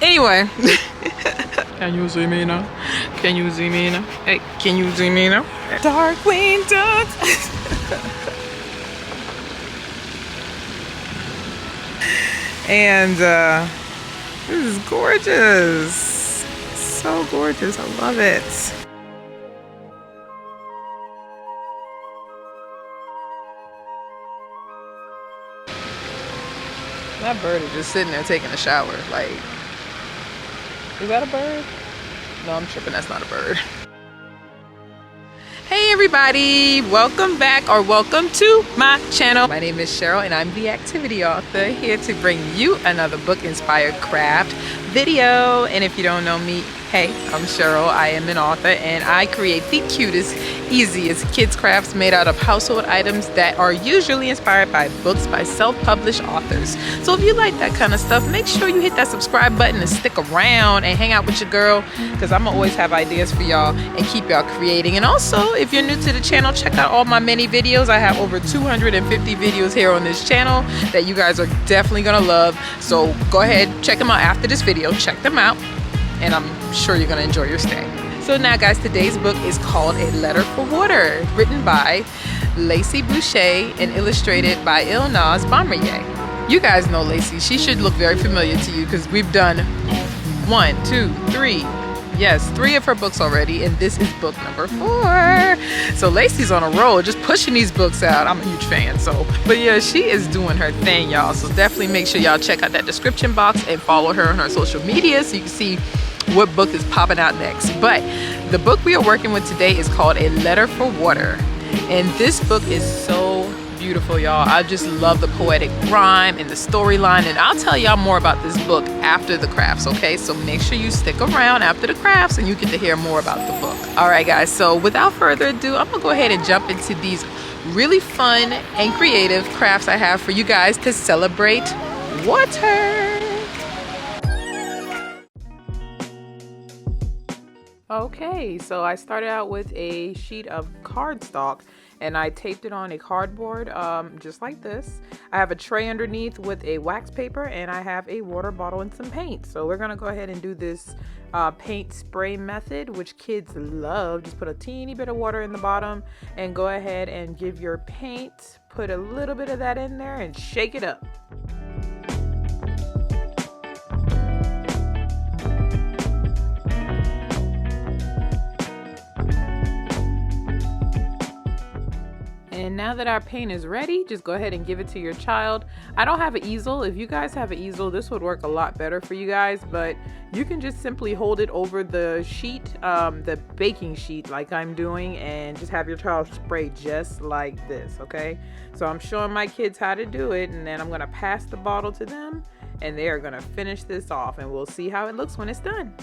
Anyway. Can you see me now? Can you see me now? Hey, can you see me now? Darkwing Duck. And this is gorgeous. So gorgeous. I love it. That bird is just sitting there taking a shower. Like, is that a bird? No, I'm tripping. That's not a bird. Hey everybody, welcome back or welcome to my channel. My name is Cheryl and I'm the activity author here to bring you another book inspired craft video. And if you don't know me, hey, I'm Cheryl. I am an author and I create the cutest, easiest kids crafts made out of household items that are usually inspired by books by self-published authors. So if you like that kind of stuff, make sure you hit that subscribe button and stick around and hang out with your girl, because I'm gonna always have ideas for y'all and keep y'all creating. And also, if you're new to the channel, check out all my many videos. I have over 250 videos here on this channel that you guys are definitely gonna love. So go ahead, check them out after this video. Check them out and I'm sure you're gonna enjoy your stay. So now guys, today's book is called A Letter for Water, written by Lacey Boucher and illustrated by Ilnaz Bombardier. You guys know Lacey. She should look very familiar to you because we've done 1, 2, 3, yes, 3 of her books already, and this is book number 4. So Lacey's on a roll, just pushing these books out. I'm a huge fan, so. But yeah, she is doing her thing, y'all. So definitely make sure y'all check out that description box and follow her on her social media so you can see what book is popping out next. But the book we are working with today is called A Letter for Water. And this book is so beautiful, y'all. I just love the poetic rhyme and the storyline, and I'll tell y'all more about this book after the crafts, okay? So make sure you stick around after the crafts and you get to hear more about the book. All right, guys, so without further ado, I'm gonna go ahead and jump into these really fun and creative crafts I have for you guys to celebrate water. Okay, so I started out with a sheet of cardstock and I taped it on a cardboard just like this. I have a tray underneath with a wax paper and I have a water bottle and some paint. So we're gonna go ahead and do this paint spray method, which kids love. Just put a teeny bit of water in the bottom and go ahead and give your paint, put a little bit of that in there and shake it up. And now that our paint is ready, just go ahead and give it to your child. I don't have an easel. If you guys have an easel, this would work a lot better for you guys, but you can just simply hold it over the sheet, the baking sheet like I'm doing, and just have your child spray just like this, okay? So I'm showing my kids how to do it, and then I'm gonna pass the bottle to them, and they are gonna finish this off, and we'll see how it looks when it's done.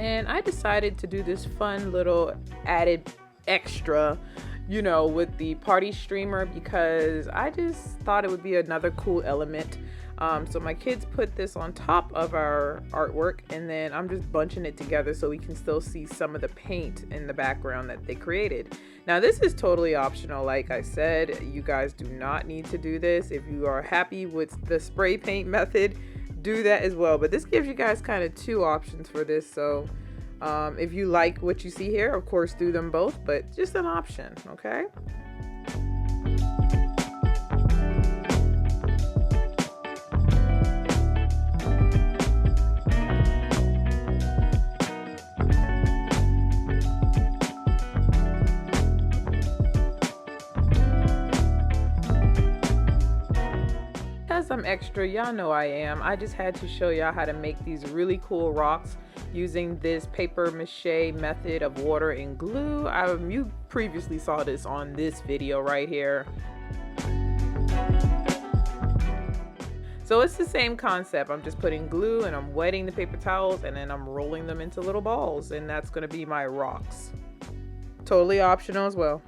And I decided to do this fun little added extra, you know, with the party streamer because I just thought it would be another cool element. So my kids put this on top of our artwork and then I'm just bunching it together so we can still see some of the paint in the background that they created. Now this is totally optional. Like I said, you guys do not need to do this. If you are happy with the spray paint method, do that as well. But this gives you guys kind of 2 options for this. So if you like what you see here, of course do them both, but just an option, okay? Because I'm extra, y'all know I am. I just had to show y'all how to make these really cool rocks using this paper mache method of water and glue. You previously saw this on this video right here. So it's the same concept. I'm just putting glue and I'm wetting the paper towels and then I'm rolling them into little balls, and that's going to be my rocks. Totally optional as well.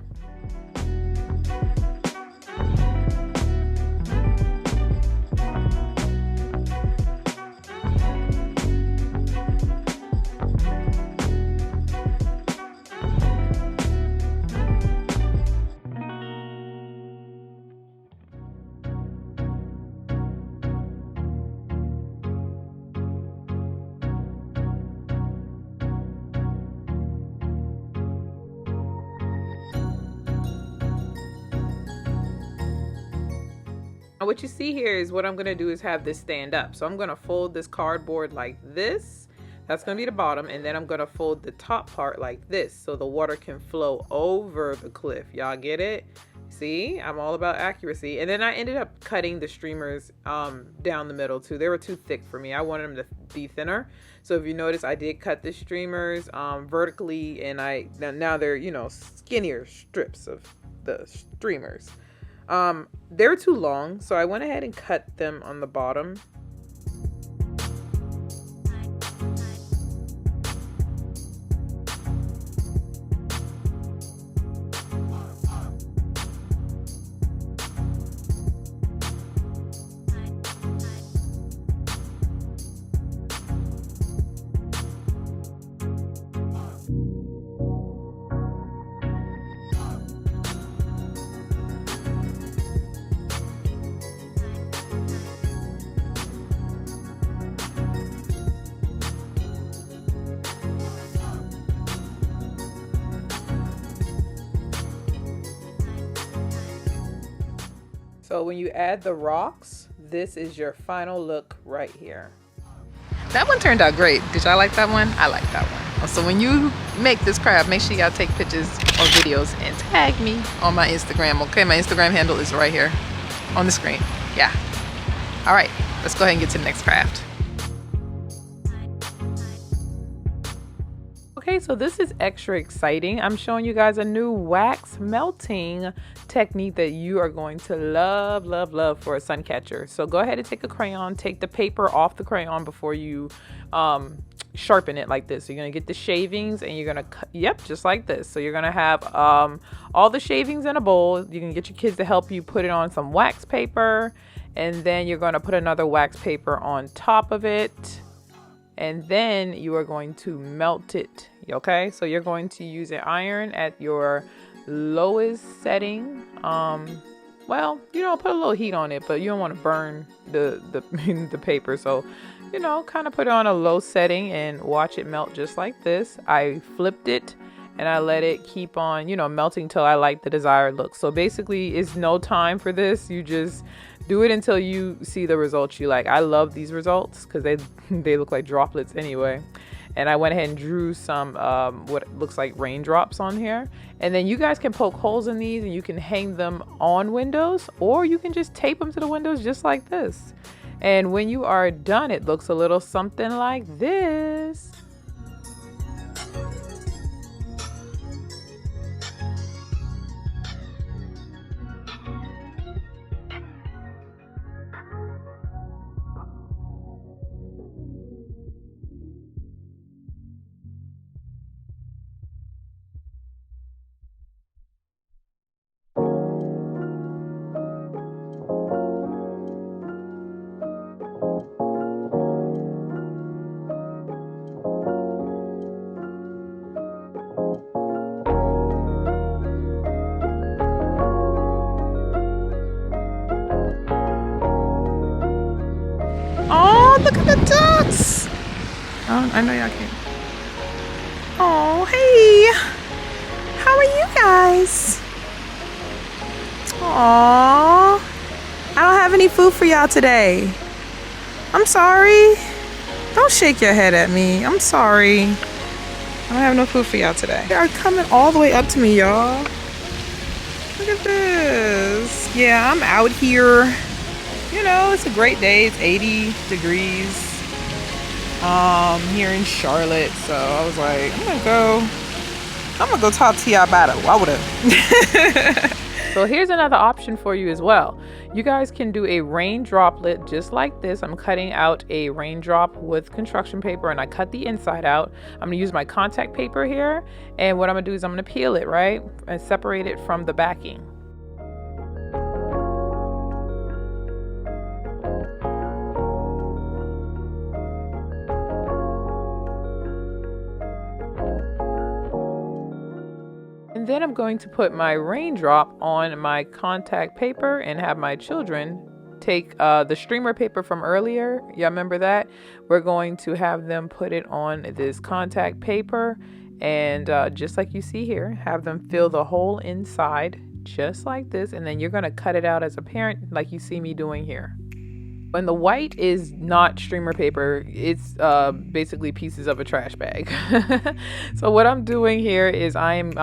Now what you see here is what I'm gonna do is have this stand up. So I'm gonna fold this cardboard like this. That's gonna be the bottom, and then I'm gonna fold the top part like this so the water can flow over the cliff. Y'all get it? See, I'm all about accuracy. And then I ended up cutting the streamers down the middle too. They were too thick for me. I wanted them to be thinner. So if you notice, I did cut the streamers vertically, and now they're, you know, skinnier strips of the streamers. They're too long, so I went ahead and cut them on the bottom. So when you add the rocks, this is your final look right here. That one turned out great. Did y'all like that one? I like that one. So when you make this craft, make sure y'all take pictures or videos and tag me on my Instagram. Okay, my Instagram handle is right here on the screen. Yeah. All right, let's go ahead and get to the next craft. Okay, so this is extra exciting. I'm showing you guys a new wax melting technique that you are going to love, love, love for a sun catcher. So go ahead and take a crayon, take the paper off the crayon before you sharpen it like this. So you're gonna get the shavings and you're gonna cut, yep, just like this. So you're gonna have all the shavings in a bowl. You can get your kids to help you put it on some wax paper, and then you're gonna put another wax paper on top of it. And then you are going to melt it, okay? So you're going to use an iron at your lowest setting. Well, you know, put a little heat on it, but you don't want to burn the paper. So, you know, kind of put it on a low setting and watch it melt just like this. I flipped it and I let it keep on, you know, melting till I like the desired look. So basically, it's no time for this. You just do it until you see the results you like. I love these results because they look like droplets anyway. And I went ahead and drew some what looks like raindrops on here. And then you guys can poke holes in these and you can hang them on windows, or you can just tape them to the windows just like this. And when you are done, it looks a little something like this. Look at the ducks. Oh, I know y'all can't. Oh, hey. How are you guys? Aww. I don't have any food for y'all today. I'm sorry. Don't shake your head at me. I'm sorry. I don't have no food for y'all today. They are coming all the way up to me, y'all. Look at this. Yeah, I'm out here. You know, it's a great day. It's 80 degrees here in Charlotte. So I was like, I'm gonna go talk to y'all about it. Water. So here's another option for you as well. You guys can do a rain droplet just like this. I'm cutting out a raindrop with construction paper and I cut the inside out. I'm gonna use my contact paper here. And what I'm gonna do is I'm gonna peel it, right? And separate it from the backing. And then I'm going to put my raindrop on my contact paper and have my children take the streamer paper from earlier. Y'all remember that? We're going to have them put it on this contact paper and just like you see here, have them fill the hole inside just like this, and then you're going to cut it out as a parent like you see me doing here. And the white is not streamer paper, it's basically pieces of a trash bag. So what I'm doing here is I'm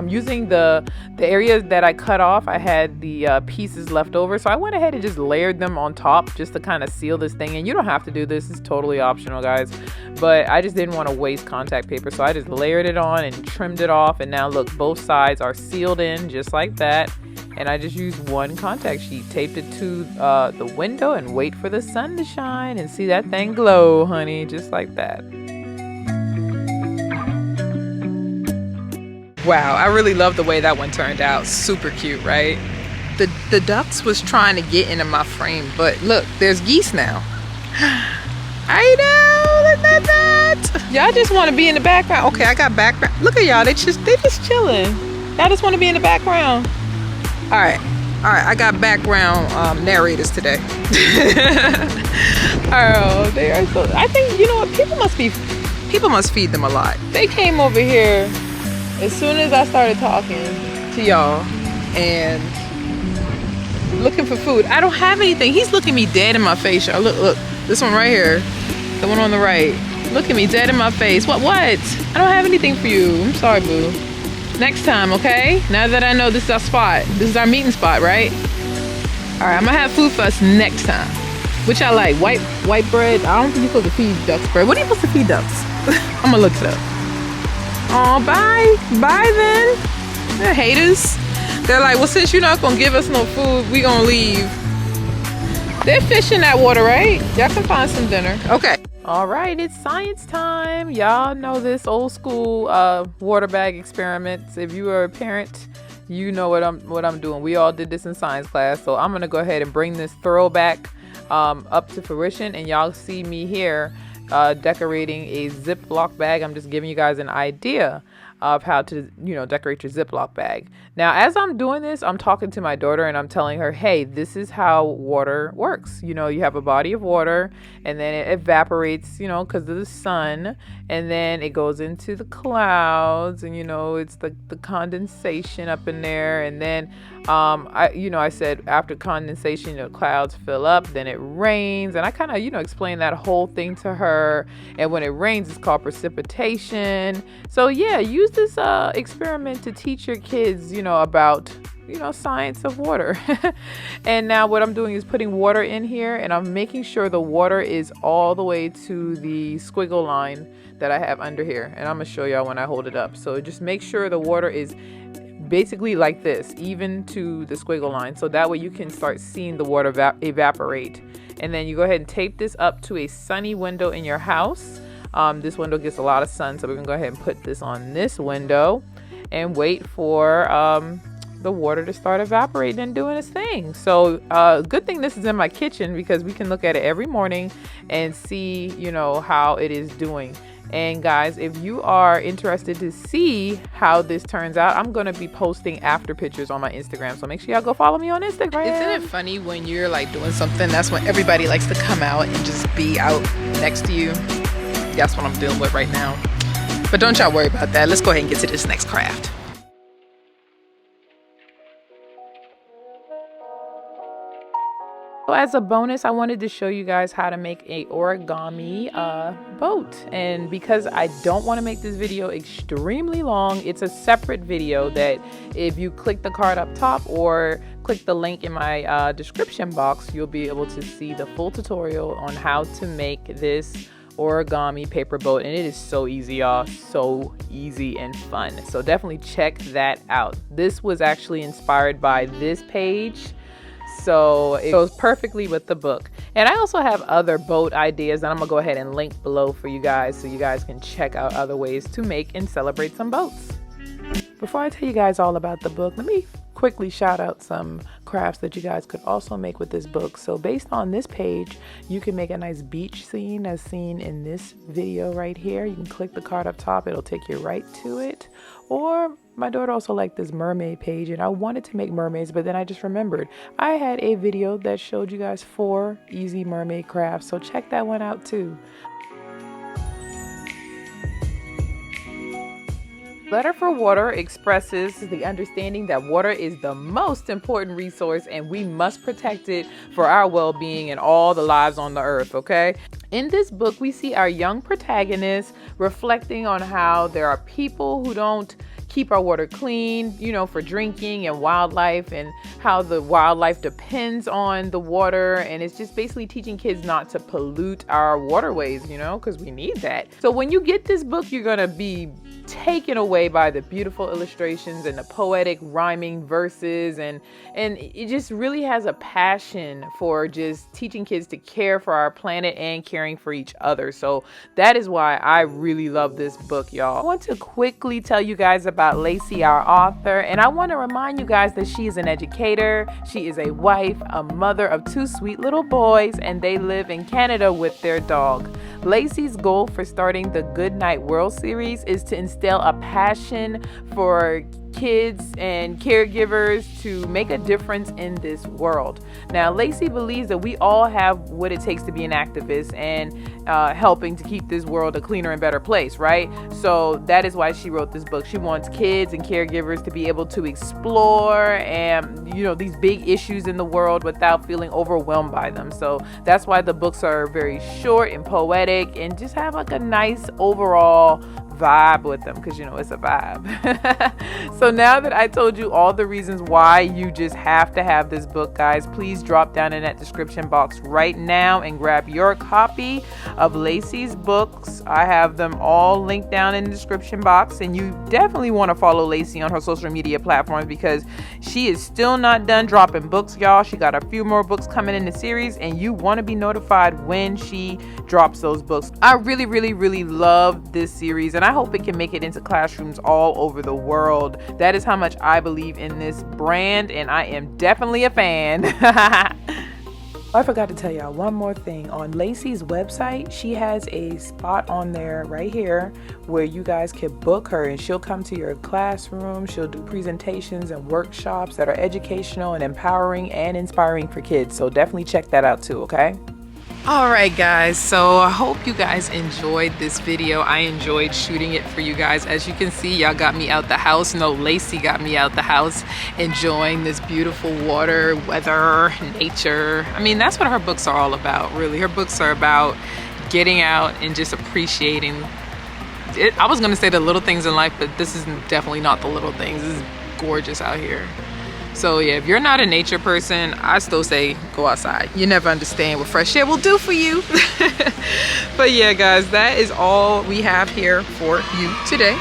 using the areas that I cut off. I had the pieces left over, so I went ahead and just layered them on top just to kind of seal this thing. And you don't have to do this, it's totally optional, guys, but I just didn't want to waste contact paper, so I just layered it on and trimmed it off. And now look, both sides are sealed in just like that. And I just used one contact sheet, taped it to the window, and wait for the sun to shine and see that thing glow, honey, just like that. Wow, I really love the way that one turned out. Super cute, right? The ducks was trying to get into my frame, but look, there's geese now. I know, look at that. Y'all just want to be in the background. Okay, I got background. Look at y'all, they just chilling. Y'all just want to be in the background. All right, I got background narrators today. Oh, they are so, I think, you know what, people must feed them a lot. They came over here as soon as I started talking to y'all and looking for food. I don't have anything. He's looking me dead in my face, y'all. Look, this one right here, the one on the right. Look at me dead in my face. What? I don't have anything for you. I'm sorry, boo. Next time, okay? Now that I know this is our spot. This is our meeting spot, right? All right, I'm gonna have food for us next time. Which I like, white bread. I don't think you're supposed to feed ducks bread. What are you supposed to feed ducks? I'm gonna look it up. Oh, bye then. They're haters. They're like, well, since you're not gonna give us no food, we gonna leave. They're fishing that water, right? Y'all can find some dinner. Okay. All right, it's science time. Y'all know this old school water bag experiments. If you are a parent, you know what I'm doing. We all did this in science class, so I'm gonna go ahead and bring this throwback up to fruition, and y'all see me here decorating a Ziploc bag. I'm just giving you guys an idea of how to, decorate your Ziploc bag. Now, as I'm doing this, I'm talking to my daughter and I'm telling her, hey, this is how water works. You have a body of water and then it evaporates, because of the sun, and then it goes into the clouds, and, it's the condensation up in there. And then, I said after condensation, clouds fill up, then it rains. And I kind of, explained that whole thing to her. And when it rains, it's called precipitation. So yeah, use this experiment to teach your kids, about science of water. And now what I'm doing is putting water in here, and I'm making sure the water is all the way to the squiggle line that I have under here, and I'm gonna show y'all when I hold it up. So just make sure the water is basically like this, even to the squiggle line, so that way you can start seeing the water evaporate. And then you go ahead and tape this up to a sunny window in your house. This window gets a lot of sun, so we're gonna go ahead and put this on this window and wait for the water to start evaporating and doing its thing. So good thing this is in my kitchen, because we can look at it every morning and see how it is doing. And guys, if you are interested to see how this turns out, I'm going to be posting after pictures on my Instagram. So make sure y'all go follow me on Instagram. Isn't it funny when you're like doing something, that's when everybody likes to come out and just be out next to you? That's what I'm dealing with right now. But don't y'all worry about that. Let's go ahead and get to this next craft. So as a bonus, I wanted to show you guys how to make a origami boat. And because I don't want to make this video extremely long, it's a separate video that if you click the card up top or click the link in my description box, you'll be able to see the full tutorial on how to make this origami paper boat. And it is so easy, y'all, so easy and fun. So definitely check that out. This was actually inspired by this page, so it goes perfectly with the book. And I also have other boat ideas that I'm gonna go ahead and link below for you guys, so you guys can check out other ways to make and celebrate some boats. Before I tell you guys all about the book, let me quickly shout out some crafts that you guys could also make with this book. So based on this page, you can make a nice beach scene as seen in this video right here. You can click the card up top, it'll take you right to it. Or my daughter also liked this mermaid page, and I wanted to make mermaids, but then I just remembered I had a video that showed you guys 4 easy mermaid crafts, so check that one out too. Letter for Water expresses the understanding that water is the most important resource and we must protect it for our well-being and all the lives on the earth, okay? In this book, we see our young protagonist reflecting on how there are people who don't keep our water clean, you know, for drinking and wildlife, and how the wildlife depends on the water. And it's just basically teaching kids not to pollute our waterways, you know, because we need that. So when you get this book, you're going to be taken away by the beautiful illustrations and the poetic rhyming verses, and it just really has a passion for just teaching kids to care for our planet and caring for each other. So that is why I really love this book, y'all. I want to quickly tell you guys about Lacey, our author, and I want to remind you guys that she is an educator, she is a wife, a mother of 2 sweet little boys, and they live in Canada with their dog. Lacey's goal for starting the Good Night World series is to instill a passion for kids and caregivers to make a difference in this world. Now, Lacey believes that we all have what it takes to be an activist and helping to keep this world a cleaner and better place, right? So that is why she wrote this book. She wants kids and caregivers to be able to explore and, you know, these big issues in the world without feeling overwhelmed by them. So that's why the books are very short and poetic and just have like a nice overall vibe with them, because you know it's a vibe. So now that I told you all the reasons why you just have to have this book, guys, please drop down in that description box right now and grab your copy of Lacey's books. I have them all linked down in the description box, and you definitely want to follow Lacey on her social media platforms because she is still not done dropping books, y'all. She got a few more books coming in the series, and you want to be notified when she drops those books. I really love this series, and I hope it can make it into classrooms all over the world. That is how much I believe in this brand, and I am definitely a fan. I forgot to tell y'all one more thing. On Lacey's website, she has a spot on there right here where you guys can book her, and she'll come to your classroom. She'll do presentations and workshops that are educational and empowering and inspiring for kids. So definitely check that out too, okay? All right, guys, so I hope you guys enjoyed this video. I enjoyed shooting it for you guys. As you can see, y'all got me out the house. No, Lacey got me out the house enjoying this beautiful water, weather, nature. I mean, that's what her books are all about, really. Her books are about getting out and just appreciating it. I was going to say the little things in life, but this is definitely not the little things. This is gorgeous out here. So yeah, if you're not a nature person, I still say go outside. You never understand what fresh air will do for you. But yeah, guys, that is all we have here for you today.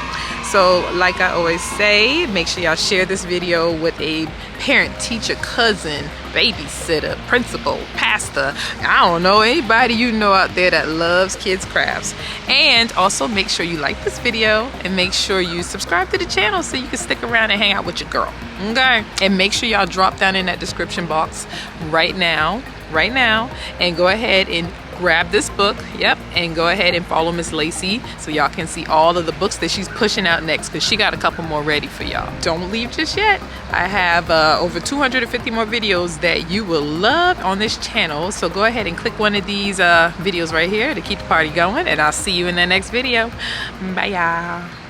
So like I always say, make sure y'all share this video with a parent, teacher, cousin, babysitter, principal, pastor, I don't know, anybody you know out there that loves kids crafts. And also make sure you like this video and make sure you subscribe to the channel so you can stick around and hang out with your girl, okay? And make sure y'all drop down in that description box right now and go ahead and grab this book, and go ahead and follow Miss Lacey so y'all can see all of the books that she's pushing out next, because she got a couple more ready for y'all. Don't leave just yet. I have over 250 more videos that you will love on this channel, so go ahead and click one of these videos right here to keep the party going, and I'll see you in the next video. Bye, y'all.